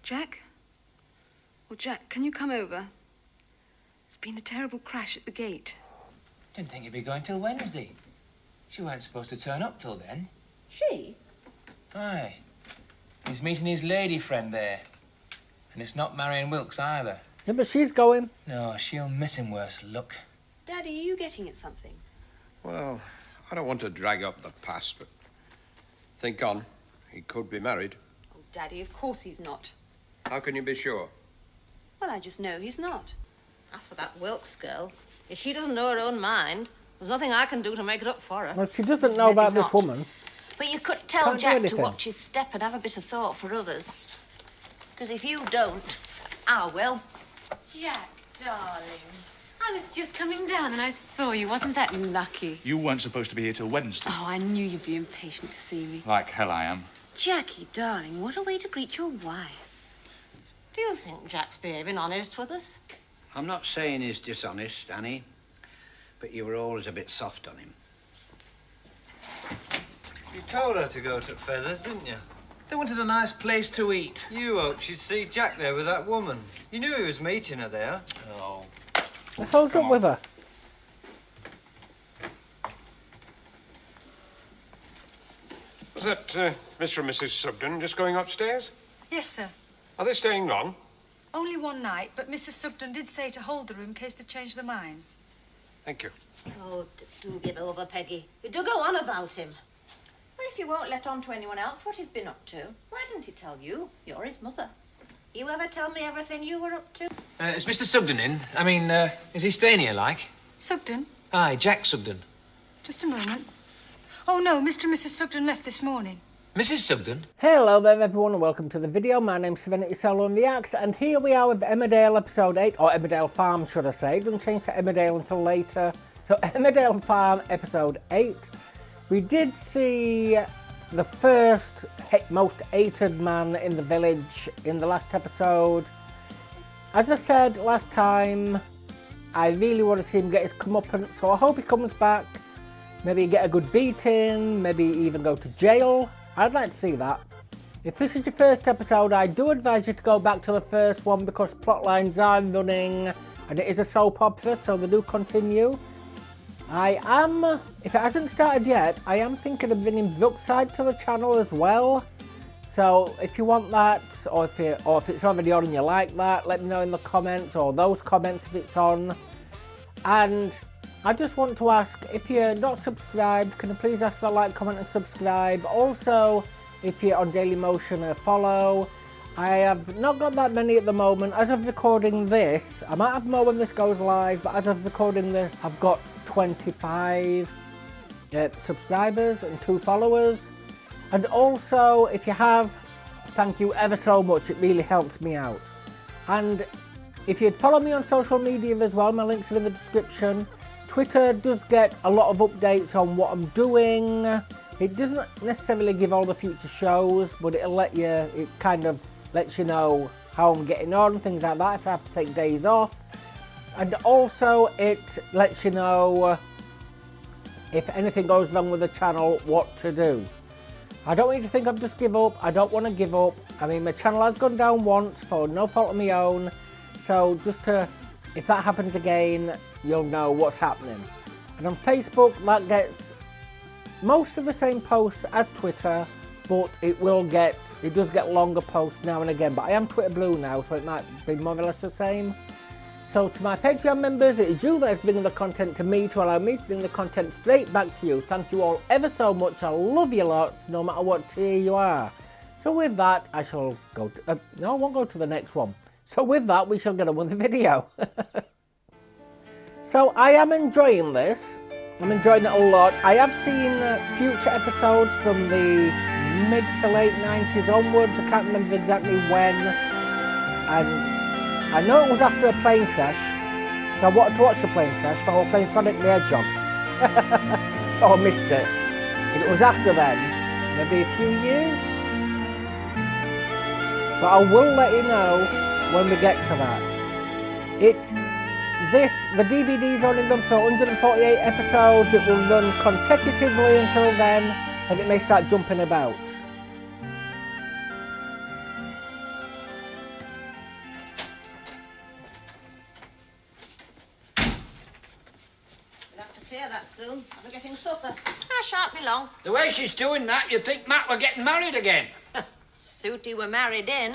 Jack? Well, Jack, can you come over? There's been a terrible crash at the gate. Didn't think you'd be going till Wednesday. She weren't supposed to turn up till then. She? Aye. He's meeting his lady friend there. And it's not Marion Wilkes either. Yeah, but she's going. No, she'll miss him worse luck. Daddy, are you getting at something? Well, I don't want to drag up the past, but think on. He could be married. Oh, Daddy, of course he's not. How can you be sure? Well, I just know he's not. As for that Wilkes girl, if she doesn't know her own mind, there's nothing I can do to make it up for her. Well, she doesn't know Maybe about not. this woman. But you could tell Can't do Jack to anything. watch his step and have a bit of thought for others. Because if you don't, I will. Jack, darling. I was just coming down and I saw you. Wasn't that lucky? You weren't supposed to be here till Wednesday. Oh, I knew you'd be impatient to see me. Like hell I am. Jackie, darling, what a way to greet your wife. Do you think Jack's behaving honest with us? I'm not saying he's dishonest, Annie, but you were always a bit soft on him. You told her to go to Feathers, didn't you? They wanted a nice place to eat. You hoped she'd see Jack there with that woman. You knew he was meeting her there. Oh. The hell's up with her? Was that Mr. and Mrs. Sugden just going upstairs? Yes, sir. Are they staying long? Only one night, but Mrs. Sugden did say to hold the room in case they changed their minds. Thank you. Oh, do give over, Peggy. You do go on about him. Well, if you won't let on to anyone else what he's been up to, why didn't he tell you? You're his mother. You ever tell me everything you were up to? Is Mr. Sugden in? I mean, is he staying here, like? Sugden? Aye, Jack Sugden. Just a moment. Oh, no, Mr. and Mrs. Sugden left this morning. Mrs. Sugden? Hello there everyone and welcome to the video. My name's Serenity Solo on the Axe and here we are with Emmerdale episode 8, or Emmerdale Farm should I say. It doesn't change to Emmerdale until later. So Emmerdale Farm episode 8. We did see the first most hated man in the village in the last episode. As I said last time, I really want to see him get his comeuppance, so I hope he comes back. Maybe get a good beating, maybe even go to jail. I'd like to see that. If this is your first episode, I do advise you to go back to the first one because plot lines are running and it is a soap opera, so they do continue. I am, if it hasn't started yet, I am thinking of bringing Brookside to the channel as well. So if you want that, or if it's already on and you like that, let me know in the comments, or those comments if it's on. And I just want to ask, if you're not subscribed, can you please ask for a like, comment and subscribe. Also, if you're on Daily Motion, a follow. I have not got that many at the moment. As of recording this, I might have more when this goes live, but as of recording this, I've got 25 subscribers and 2 followers. And also, if you have, thank you ever so much, it really helps me out. And if you'd follow me on social media as well, my links are in the description. Twitter does get a lot of updates on what I'm doing. It doesn't necessarily give all the future shows, but it kind of lets you know how I'm getting on, things like that, if I have to take days off. And also it lets you know if anything goes wrong with the channel, what to do. I don't want you to think I've just give up. I don't want to give up. I mean, my channel has gone down once for no fault of my own. So if that happens again, you'll know what's happening. And on Facebook, that gets most of the same posts as Twitter, but it does get longer posts now and again. But I am Twitter Blue now, so it might be more or less the same. So to my Patreon members, it is you that is bringing the content to me to allow me to bring the content straight back to you. Thank you all ever so much. I love you lots, no matter what tier you are. So with that, I shall go to... no, I won't go to the next one. So with that, we shall get on with the video. So I am enjoying this. I'm enjoying it a lot. I have seen future episodes from the mid to late 90s onwards. I can't remember exactly when. And I know it was after a plane crash. So I wanted to watch the plane crash, but I was playing Sonic the Hedgehog. So I missed it. But it was after then. Maybe a few years. But I will let you know when we get to that. The DVD's only run for 148 episodes. It will run consecutively until then, and it may start jumping about. hear that soon. I'll be getting supper. I shan't be long. The way she's doing that, you'd think Matt were getting married again. Sooty were married in.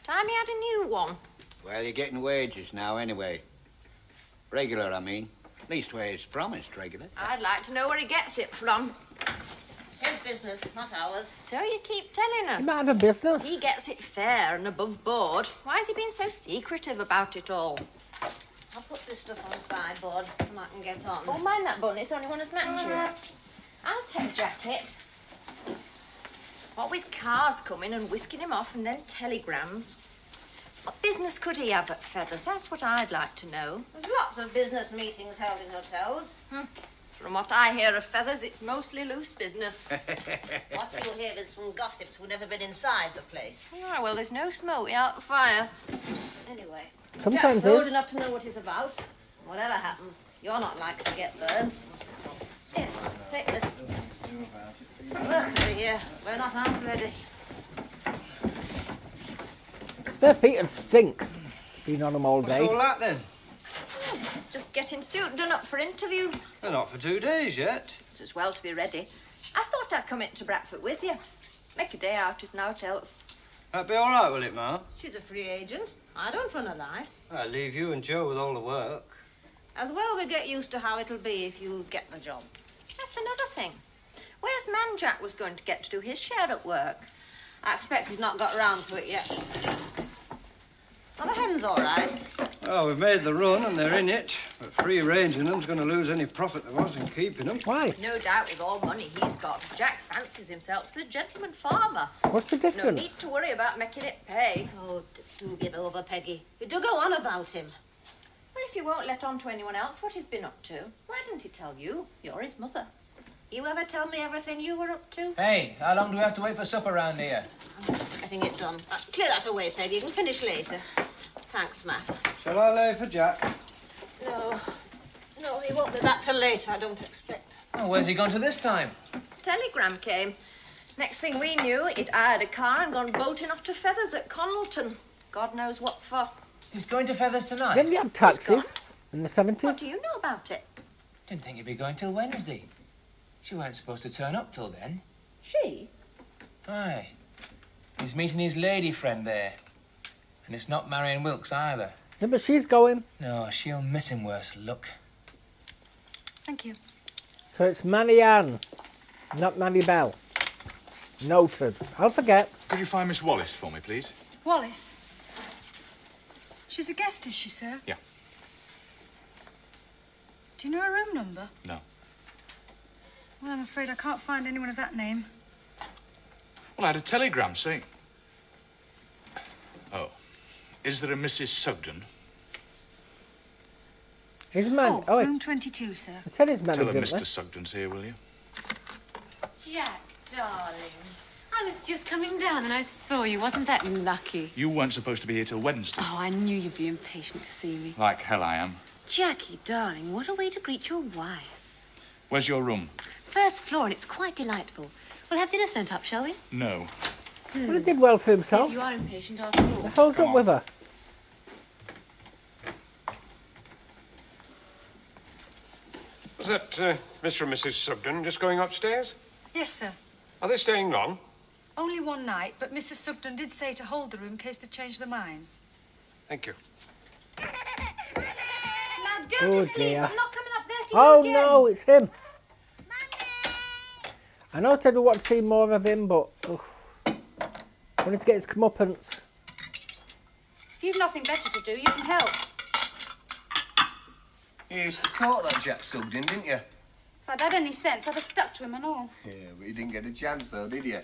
Time he had a new one. Well, you're getting wages now anyway. Regular, I mean. Leastways, promised regular. I'd like to know where he gets it from. His business, not ours. So you keep telling us. He might have a business. He gets it fair and above board. Why has he been so secretive about it all? I'll put this stuff on the sideboard and I can get on. Oh, mind that bun. It's only one of matches. I'll take Jacket. What with cars coming and whisking him off and then telegrams. What business could he have at Feathers? That's what I'd like to know. There's lots of business meetings held in hotels. From what I hear of Feathers, it's mostly loose business. What you'll hear is from gossips who've never been inside the place. Oh, well, there's no smoke without the fire. Anyway, Sometimes Jack's old there's. enough to know what he's about. Whatever happens, you're not likely to get burned. Here, take this. Work over here. We're not armed ready. Their feet would stink, being on them all day. What's all that then? Just getting suit and done up for interview. They're not for 2 days yet. It's as well to be ready. I thought I'd come into Bradford with you. Make a day out, if naught else. That'd be all right, will it, Ma? She's a free agent. I don't run a lie. I'll leave you and Joe with all the work. As well we get used to how it'll be if you get the job. That's another thing. Where's Man Jack was going to get to do his share at work? I expect he's not got round to it yet. Are the hens all right? Well, we've made the run and they're in it, but free-ranging them's going to lose any profit there was in keeping them. Why? No doubt with all money he's got, Jack fancies himself as a gentleman farmer. What's the difference? No need to worry about making it pay. Oh, do give over, Peggy. You do go on about him. Well, if you won't let on to anyone else what he's been up to, why didn't he tell you? You're his mother. You ever tell me everything you were up to? Hey, how long do we have to wait for supper round here? I'm getting it done. Clear that away, Peggy. You can finish later. Thanks, Matt. Shall I lay for Jack? No, he won't be back till later, I don't expect. Oh, where's he gone to this time? Telegram came. Next thing we knew, he'd hired a car and gone bolting off to Feathers at Connelton. God knows what for. He's going to Feathers tonight? Didn't they have taxis in the 70s? What do you know about it? Didn't think he'd be going till Wednesday. She weren't supposed to turn up till then. She? Aye. He's meeting his lady friend there. And it's not Marion Wilkes either. Yeah, but she's going. No, she'll miss him worse luck. Thank you. So it's Manny Ann, not Manny Bell. Noted. I'll forget. Could you find Miss Wallace for me, please? Wallace. She's a guest, is she, sir? Yeah. Do you know her room number? No. Well, I'm afraid I can't find anyone of that name. Well, I had a telegram saying... Oh. Is there a Mrs. Sugden? His man. Oh, wait. room 22, sir. I said his man, Tell her didn't Mr. I? Sugden's here, will you? Jack, darling. I was just coming down and I saw you. Wasn't that lucky? You weren't supposed to be here till Wednesday. Oh, I knew you'd be impatient to see me. Like hell I am. Jackie, darling, what a way to greet your wife. Where's your room? First floor, and it's quite delightful. We'll have dinner sent up, shall we? No. Well, he did well for himself. If you are impatient after all. The hell's Come up on. with her? Was that Mr. and Mrs. Sugden just going upstairs? Yes, sir. Are they staying long? Only one night, but Mrs. Sugden did say to hold the room in case they changed their minds. Thank you. Now go Oh, to sleep. dear. I'm not coming up there to Oh you again. no, it's him. I know I said we want to see more of him, but we need to get his comeuppance. If you've nothing better to do, you can help. You used to caught that Jack Sugden, didn't you? If I'd had any sense, I'd have stuck to him and all. Yeah, but you didn't get a chance though, did you?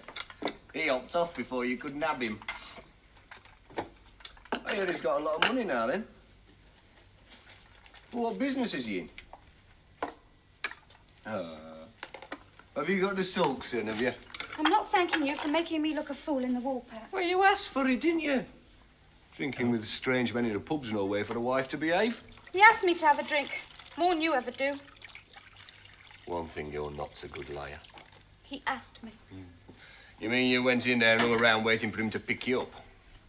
He hopped off before you could nab him. I heard he's got a lot of money now then. Well, what business is he in? Have you got the sulks then, have you? I'm not thanking you for making me look a fool in the Woolpack. Well, you asked for it, didn't you? Drinking with strange men in a pub's no way for a wife to behave. He asked me to have a drink. More than you ever do. One thing, you're not so good liar. He asked me. You mean you went in there and hung around waiting for him to pick you up?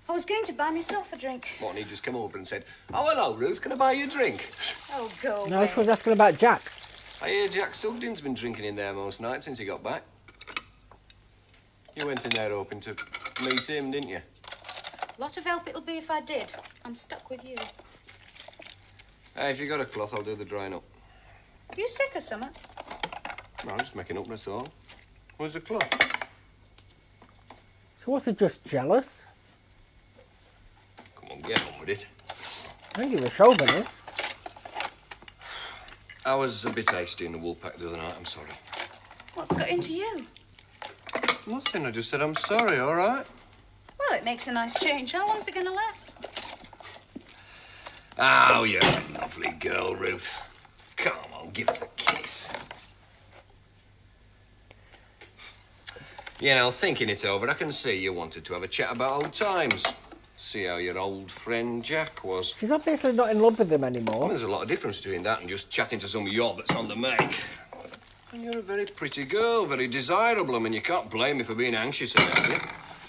I was going to buy myself a drink. What, and he just come over and said, "Oh, hello, Ruth, can I buy you a drink?" Oh, go No, away. she was asking about Jack. I hear Jack Sugden's been drinking in there most nights since he got back. You went in there hoping to meet him, didn't you? Lot of help it'll be if I did. I'm stuck with you. Hey, if you got a cloth, I'll do the drying up. You sick or something? No, I'm just making up, that's all. Where's the cloth? So was he just jealous? Come on, get on with it. I think he was chauvinist. I was a bit hasty in the wool pack the other night, I'm sorry. What's got into you? Nothing, I just said I'm sorry, all right? Well, it makes a nice change. How long's it going to last? Oh, you're a lovely girl, Ruth. Come on, give us a kiss. You know, thinking it over, I can see you wanted to have a chat about old times. See how your old friend Jack was. She's obviously not in love with him anymore. Well, there's a lot of difference between that and just chatting to some yob that's on the make. And you're a very pretty girl, very desirable. I mean, you can't blame me for being anxious about you.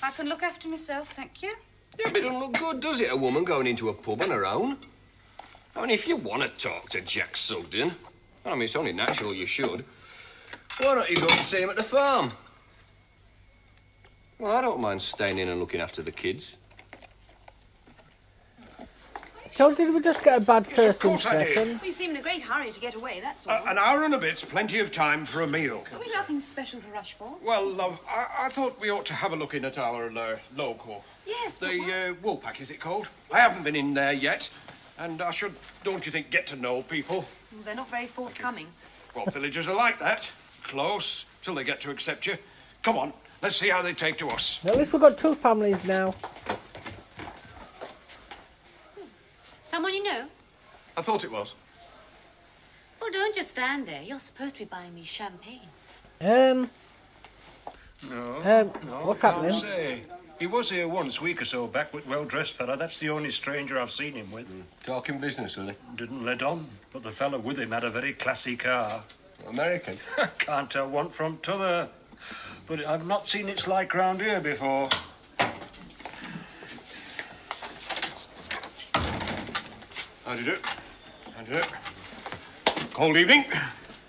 I can look after myself, thank you. Yeah, but it doesn't look good, does it, a woman going into a pub on her own? I mean, if you want to talk to Jack Sugden, I mean, it's only natural you should, why don't you go and see him at the farm? Well, I don't mind staying in and looking after the kids. So did we just get a bad first of course I did. impression? Well, you seem in a great hurry to get away, that's all. An hour and a bit's plenty of time for a meal. Have we nothing special to rush for? Well, love, I thought we ought to have a look in at our local. Yes, but The Woolpack, is it called? I haven't been in there yet, and I should, don't you think, get to know people? well, they're not very forthcoming. Well, villagers are like that. Close, till they get to accept you. Come on, let's see how they take to us. At least we've got two families now. Someone you know? I thought it was. Well, don't just stand there. You're supposed to be buying me champagne. No. What's can't happening? say. He was here once, a week or so back, with well-dressed fella. That's the only stranger I've seen him with. Talking business, really? Didn't let on, but the fella with him had a very classy car. American? Can't tell one from t'other. But I've not seen its like round here before. How do you do? How do you do? Cold evening.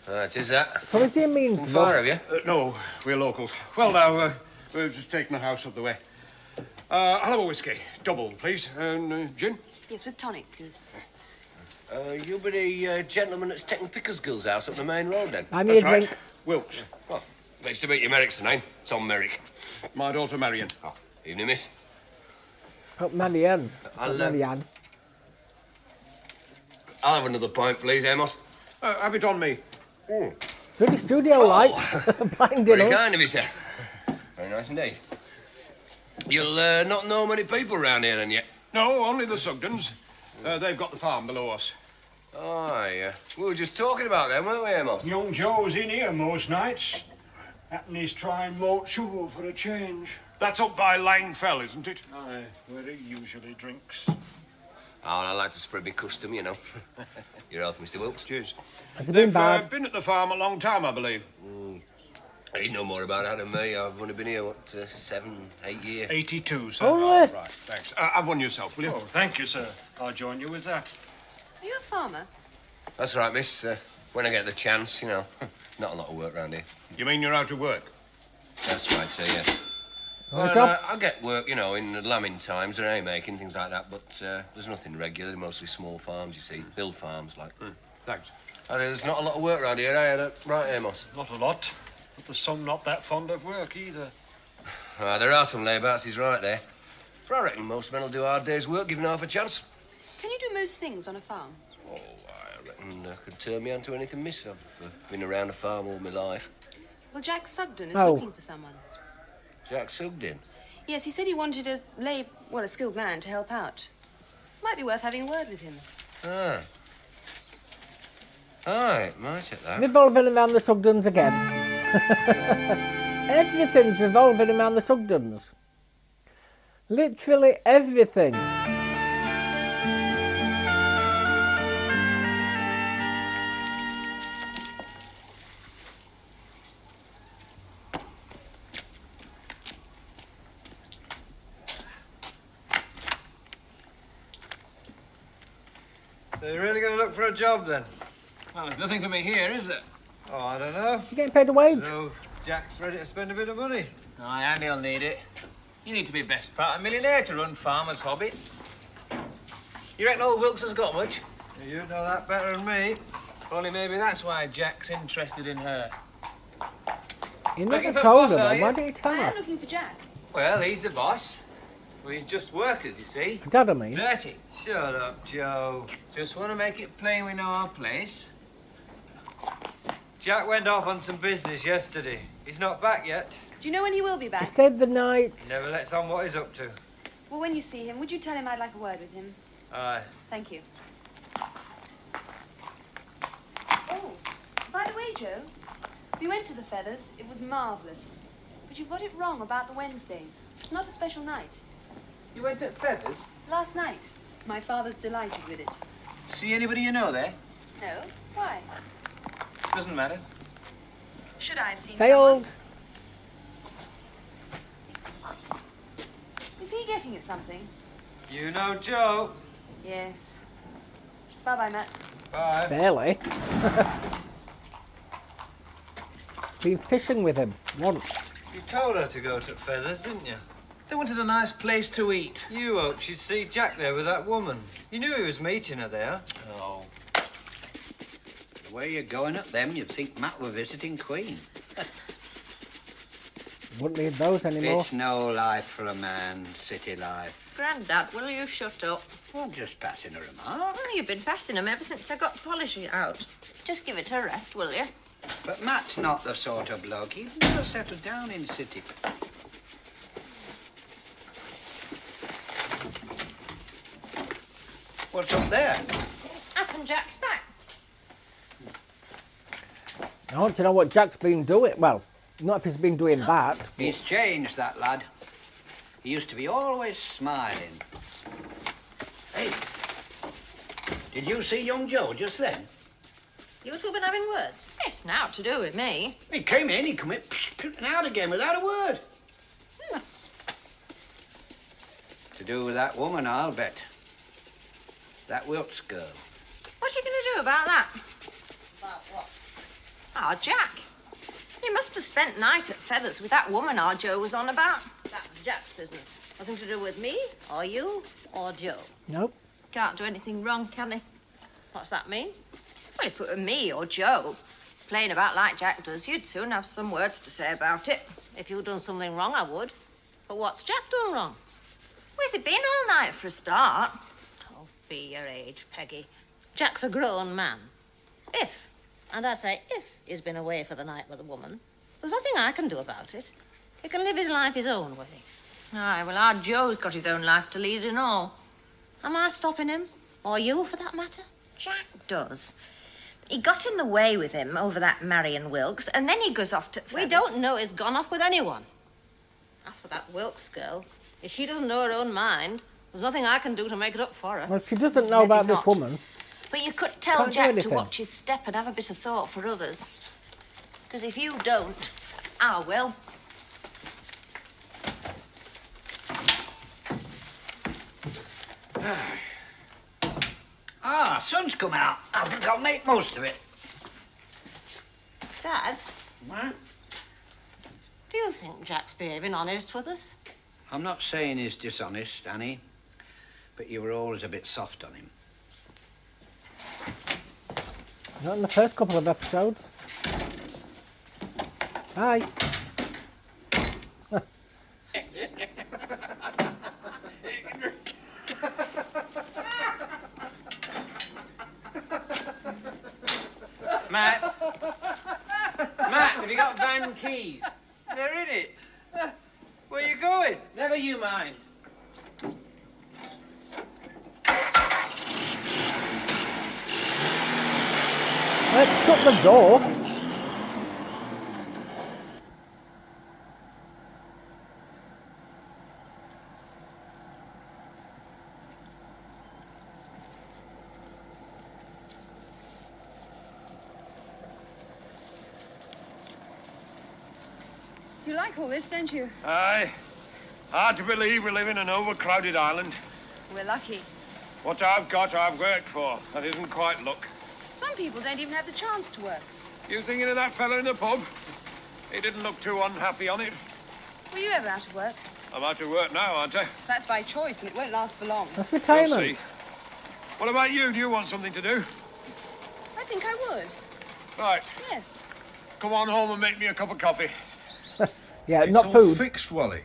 It is that. So is he mean? From far, have you? No, we're locals. Well, now, we're just taking the house up the way. I'll have a whiskey. Double, please. And gin? Yes, with tonic, please. You be the gentleman that's taking Picker's Gill's house up the main road, then? I need a That's right. drink. Wilkes. Well, nice to meet you. Merrick's the name. Tom Merrick. My daughter, Marion. Oh, evening, miss. Oh, Marianne. I'll, Marianne. I'll have another pint, please, Amos. Have it on me. Pretty studio lights. Blinding Very us. kind of you, sir. Very nice indeed. You'll not know many people round here, then, yet? No, only the Sugdens. They've got the farm below us. Oh, yeah. We were just talking about them, weren't we, Amos? Young Joe's in here most nights. And he's trying malt sugar for a change. That's up by Lang Fell, isn't it? Aye, where he usually drinks. Oh, I like to spread my custom, you know. Your health, Mr. Wilkes. Cheers. Has it been They've bad? been at the farm a long time, I believe. You know more about that than me. I've only been here, what, 7, 8 years? 82, sir. Only? Right, thanks. Have one yourself, will you? Oh, thank you, sir. I'll join you with that. Are you a farmer? That's right, miss. When I get the chance, you know. Not a lot of work round here. You mean you're out of work? That's right, sir, yes. Want a Well, job? I get work, you know, in the lambing times or haymaking, things like that, but there's nothing regular, mostly small farms, you see, hill farms, like. Thanks. There's not a lot of work round here, eh? Right, Amos? Not a lot, but there's some not that fond of work either. There are some layabouts, he's right there. But I reckon most men will do a hard day's work given half a chance. Can you do most things on a farm? Oh, I reckon I could turn me on to anything, miss. I've been around a farm all my life. Well, Jack Sugden is Oh. looking for someone. Jack Sugden? Yes, he said he wanted a skilled man to help out. Might be worth having a word with him. Ah. Aye, might at that. Revolving around the Sugdens again. Everything's revolving around the Sugdens. Literally everything. So you're really going to look for a job, then? Well, there's nothing for me here, is there? Oh, I don't know. You're getting paid a wage. So, Jack's ready to spend a bit of money. Aye, and he'll need it. You need to be best part a millionaire to run Farmer's Hobby. You reckon old Wilkes has got much? You know that better than me. Only maybe that's why Jack's interested in her. You never Looking for told boss, her, are though. you? Why didn't you tell I her? am looking for Jack. Well, he's the boss. We're just workers, you see. Dad, I mean. Dirty. Shut up, Joe. Just want to make it plain we know our place. Jack went off on some business yesterday. He's not back yet. Do you know when he will be He back? stayed the night. He never lets on what he's up to. Well, when you see him, would you tell him I'd like a word with him? Aye. Thank you. Oh, by the way, Joe, we went to the Feathers. It was marvellous. But you got it wrong about the Wednesdays. It's not a special night. You went to Feathers? Last night. My father's delighted with it. See anybody you know there? No? Why? Doesn't matter. Should I have seen Failed. someone? Is he getting at something? You know Joe. Yes. Bye-bye, Matt. Bye. Barely. Been fishing with him once. You told her to go to Feathers, didn't you? They wanted a nice place to eat. You hoped she'd see Jack there with that woman. You knew he was meeting her there. Oh. The way you're going at them, you'd think Matt were visiting Queen. Wouldn't need those anymore. It's no life for a man, city life. Grandad, will you shut up? I'm just passing a remark. Oh, you've been passing him ever since I got polishing out. Just give it a rest, will you? But Matt's not the sort of bloke. He'd never settle down in city. What's up there? Up and Jack's back. I want to know what Jack's been doing. Well, not if he's been doing that. He's changed, that lad. He used to be always smiling. Hey, did you see young Joe just then? You two been having words? It's now to do with me. He came in, he come in, and out again without a word. To do with that woman, I'll bet. That Wilkes girl. What are you going to do about that? About what? Oh, Jack. You must have spent night at Feathers with that woman our Joe was on about. That's Jack's business. Nothing to do with me, or you, or Joe. Nope. Can't do anything wrong, can he? What's that mean? Well, if it were me or Joe playing about like Jack does, you'd soon have some words to say about it. If you'd done something wrong, I would. But what's Jack done wrong? Where's he been all night for a start? Oh, be your age, Peggy. Jack's a grown man. If, and I say if, he's been away for the night with a woman, there's nothing I can do about it. He can live his life his own way. Aye, well, our Joe's got his own life to lead and all. Am I stopping him? Or you, for that matter? Jack does. He got in the way with him over that Marion Wilkes, and then he goes off to... We don't know he's gone off with anyone. As for that Wilkes girl, if she doesn't know her own mind, there's nothing I can do to make it up for her. Well, she doesn't know about this woman. But you could tell Can't do Jack to anything. watch his step and have a bit of thought for others. Because if you don't, I will. Ah, sun's come out. I think I'll make most of it. Dad, What? do you think Jack's behaving honest with us? I'm not saying he's dishonest, Annie, but you were always a bit soft on him. Not in the first couple of episodes. Hi. Matt? Matt, have you got van keys? They're in it. Where you going? Never you mind. Let's shut the door. You like all this, don't you? Aye. Hard to believe we live in an overcrowded island. We're lucky. What I've got, I've worked for. That isn't quite luck. Some people don't even have the chance to work. You thinking of that fella in the pub? He didn't look too unhappy on it. Were you ever out of work? I'm out of work now, aren't I? That's by choice, and it won't last for long. That's We'll retirement. see. What about you? Do you want something to do? I think I would. Right. Yes. Come on home and make me a cup of coffee. Yeah, It's not all food. fixed, Wally.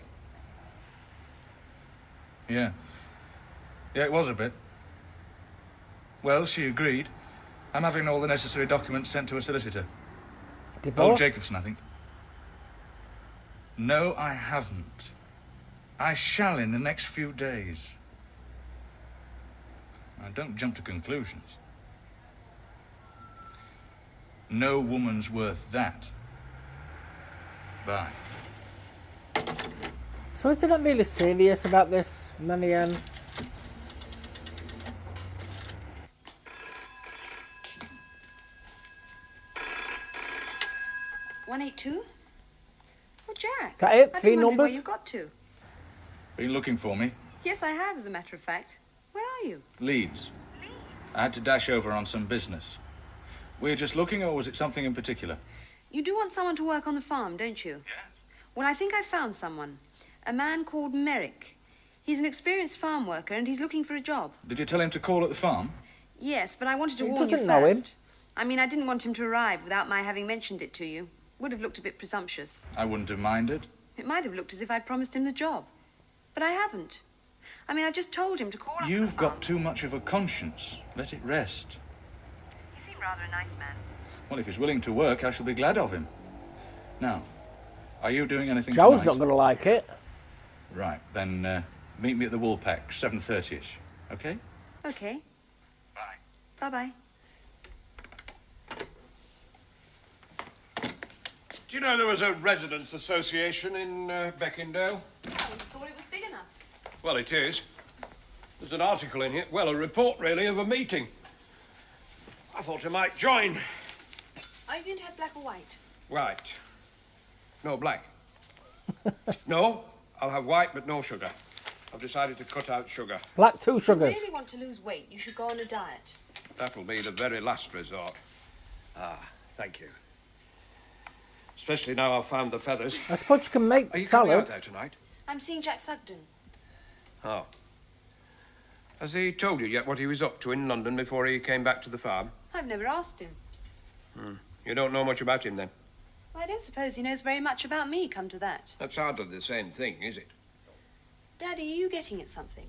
Yeah. Yeah, it was a bit. Well, she agreed. I'm having all the necessary documents sent to a solicitor. Divorce? Oh, Jacobson, I think. No, I haven't. I shall in the next few days. Now, don't jump to conclusions. No woman's worth that. Bye. So is he not really serious about this, Marianne? $182? Well, Jack. Is that it? I've 3 been wondering where numbers? you got to. Been looking for me? Yes, I have, as a matter of fact. Where are you? Leeds. I had to dash over on some business. Were you just looking, or was it something in particular? You do want someone to work on the farm, don't you? Yes. Well, I think I found someone. A man called Merrick. He's an experienced farm worker, and he's looking for a job. Did you tell him to call at the farm? Yes, but I wanted to He warn you doesn't know him. first. I mean, I didn't want him to arrive without my having mentioned it to you. Would have looked a bit presumptuous. I wouldn't have minded. It might have looked as if I'd promised him the job. But I haven't. I mean, I just told him to call up You've the farm. got too much of a conscience. Let it rest. He seemed rather a nice man. Well, if he's willing to work, I shall be glad of him. Now, are you doing anything Joe's tonight? not going to like it. Right, then meet me at the Woolpack, 7:30ish, okay? Okay. Bye. Bye-bye. Do you know there was a residents' association in Beckindale? I thought it was big enough. Well, it is. There's an article in here, well, a report, really, of a meeting. I thought I might join. Are you going to have black or white? White. No, black. No, I'll have white, but no sugar. I've decided to cut out sugar. Black 2 If you sugars. really want to lose weight, you should go on a diet. That'll be the very last resort. Ah, thank you. Especially now I've found the feathers. I suppose you can make Are you coming out salad. there tonight? I'm seeing Jack Sugden. Oh. Has he told you yet what he was up to in London before he came back to the farm? I've never asked him. You don't know much about him, then? Well, I don't suppose he knows very much about me, come to that. That's hardly the same thing, is it? Daddy, are you getting at something?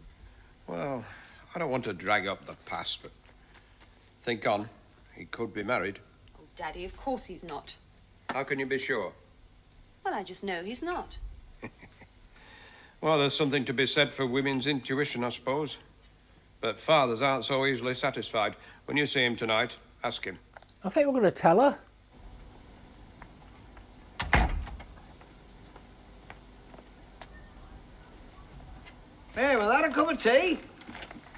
Well, I don't want to drag up the past, but think on. He could be married. Oh, Daddy, of course he's not. How can you be sure? Well, I just know he's not. Well, there's something to be said for women's intuition, I suppose. But fathers aren't so easily satisfied. When you see him tonight, ask him. I think we're going to tell her. Hey, will that a cup of tea?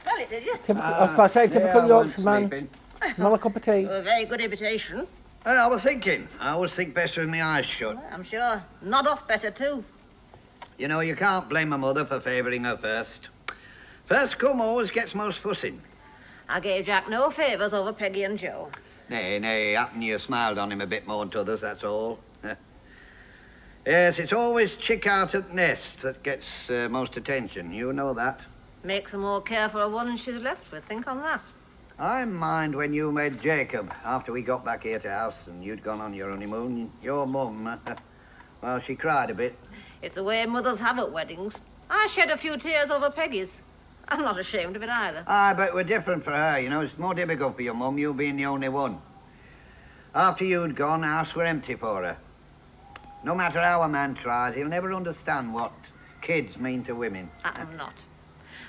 Smell it, did you? I was about to say, typical yeah, Yorkshireman. sleeping. Smell a cup of tea. A very good imitation. I was thinking. I always think best with my eyes shut. I'm sure. Nod off better, too. You know, you can't blame a mother for favouring her first. First come always gets most fussing. I gave Jack no favours over Peggy and Joe. Nay, happen you smiled on him a bit more than others, that's all. Yes, it's always chick out at nest that gets most attention. You know that. Makes her more careful of one she's left with. Think on that. I mind when you made Jacob after we got back here to house and you'd gone on your honeymoon. Your mum, well, she cried a bit. It's the way mothers have at weddings. I shed a few tears over Peggy's. I'm not ashamed of it either. Aye, but we're different for her, you know. It's more difficult for your mum, you being the only one. After you'd gone, house were empty for her. No matter how a man tries, he'll never understand what kids mean to women. I'm not.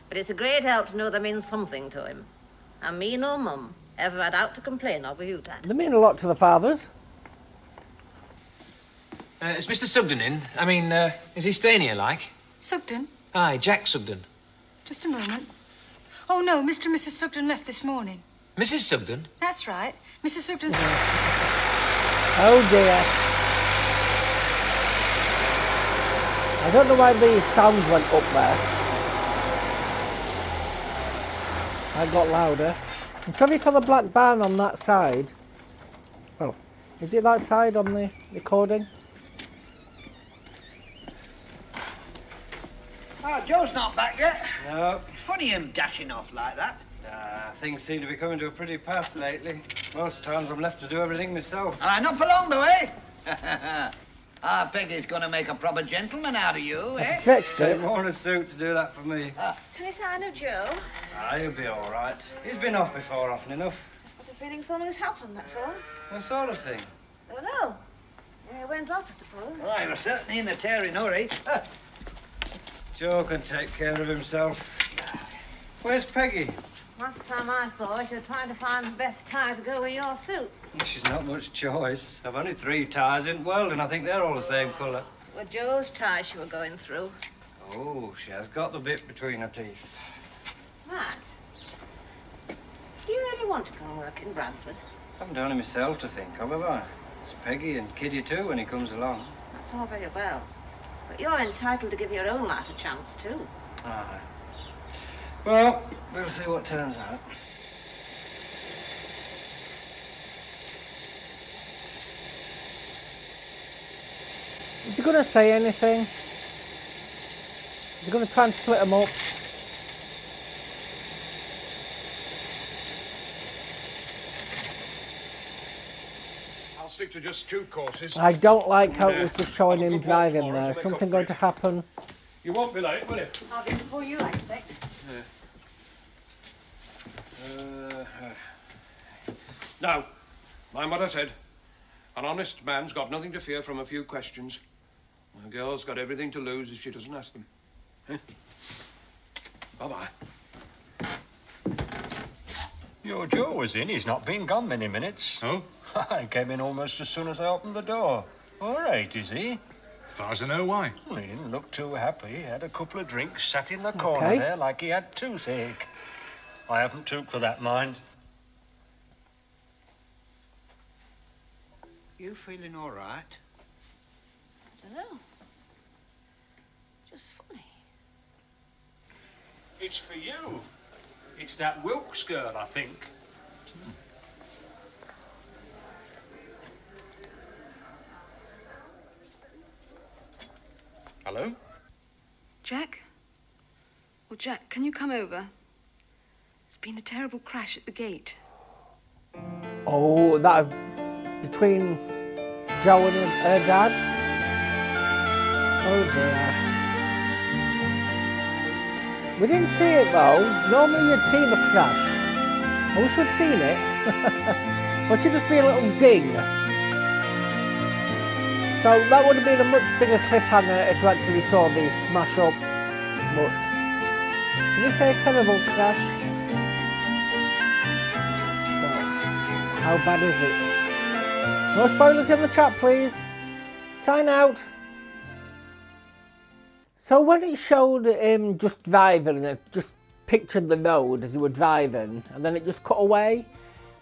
But it's a great help to know they mean something to him. And me nor Mum ever had out to complain of with you, Dad. They mean a lot to the fathers. Is Mr. Sugden in? I mean, is he staying here, like? Sugden? Aye, Jack Sugden. Just a moment. Oh, no, Mr. and Mrs. Sugden left this morning. Mrs. Sugden? That's right. Mrs. Sugden's... Oh, dear. I don't know why the sound went up there. I got louder. I'm sorry for the black barn on that side. Well, Is it that side on the recording? Oh, Joe's not back yet. No. Funny him dashing off like that. Things seem to be coming to a pretty pass lately. Most times I'm left to do everything myself. Not for long, though, eh? Peggy's gonna make a proper gentleman out of you, eh? Stretched it. Take more a suit to do that for me. Can you sign of Joe? He'll be all right. He's been off before often enough. Just got a feeling something's happened, that's all. What sort of thing? I don't know. He went off, I suppose. Well, I was certainly in a tearing hurry. Joe can take care of himself. Where's Peggy? Last time I saw her, she was trying to find the best tie to go with your suit. She's not much choice. I've only 3 ties in the world, and I think they're all the same colour. It were Joe's tie she were going through. Oh, she has got the bit between her teeth. Matt, do you really want to go and work in Bradford? I haven't only myself to think of, have I? It's Peggy and Kiddy too when he comes along. That's all very well. But you're entitled to give your own life a chance, too. Aye. Well, we'll see what turns out. Is he going to say anything? Is he going to try and split them up? I'll stick to just 2 courses. I don't like how it was just showing him driving there. Something going to happen. You won't be late, will you? I'll be before you, I expect. Now, mind what I said. An honest man's got nothing to fear from a few questions. A girl's got everything to lose if she doesn't ask them. Bye-bye. Your Joe was in. He's not been gone many minutes. Oh? I came in almost as soon as I opened the door. All right, is he? As far as I know, why? Well, he didn't look too happy. He had a couple of drinks, sat in the corner there like he had toothache. I haven't took for that, mind. You feeling all right? I don't know. Just funny. It's for you. It's that Wilkes girl, I think. Hello? Jack? Well, Jack, can you come over? It's been a terrible crash at the gate. Oh, that between Joe and her dad? Oh dear. We didn't see it though. Normally you'd see the crash. I wish we'd seen it. Or it should just be a little ding. So that would have been a much bigger cliffhanger if you actually saw the smash up. But should we say terrible crash? So how bad is it? No spoilers in the chat, please. Sign out. So when it showed him just driving, and it just pictured the road as he was driving, and then it just cut away.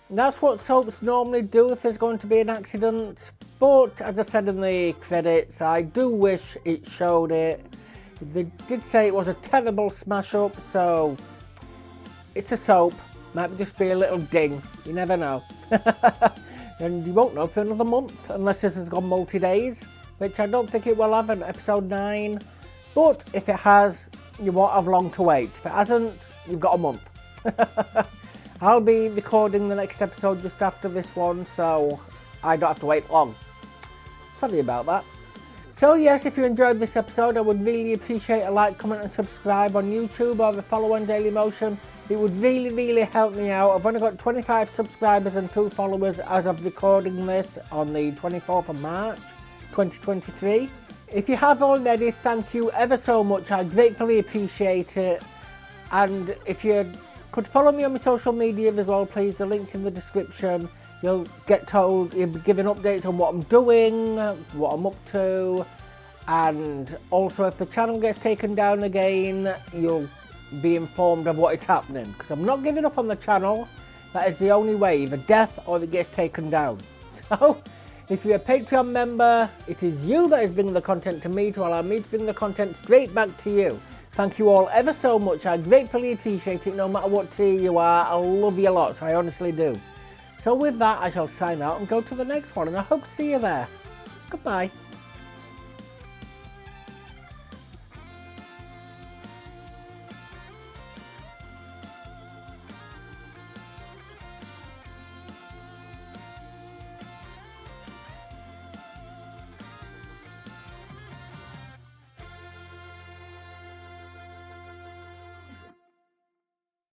And that's what soaps normally do if there's going to be an accident. But as I said in the credits, I do wish it showed it. They did say it was a terrible smash up, so it's a soap. Might just be a little ding. You never know. And you won't know for another month unless this has gone multi-days, which I don't think it will have in episode 9. But if it has, you won't have long to wait. If it hasn't, you've got a month. I'll be recording the next episode just after this one, so I don't have to wait long. Sorry about that. So yes, if you enjoyed this episode, I would really appreciate a like, comment and subscribe on YouTube or a follow on Dailymotion. It would really help me out. I've only got 25 subscribers and 2 followers as of recording this on the 24th of March 2023. If you have already, thank you ever so much. I gratefully appreciate it. And if you could follow me on my social media as well, please. The link's in the description. You'll get told, you'll be given updates on what I'm doing, what I'm up to. And also if the channel gets taken down again, you'll be informed of what is happening. Because I'm not giving up on the channel. That is the only way, either death or it gets taken down. So if you're a Patreon member, it is you that is bringing the content to me to allow me to bring the content straight back to you. Thank you all ever so much. I gratefully appreciate it no matter what tier you are. I love you lots. I honestly do. So with that, I shall sign out and go to the next one, and I hope to see you there. Goodbye.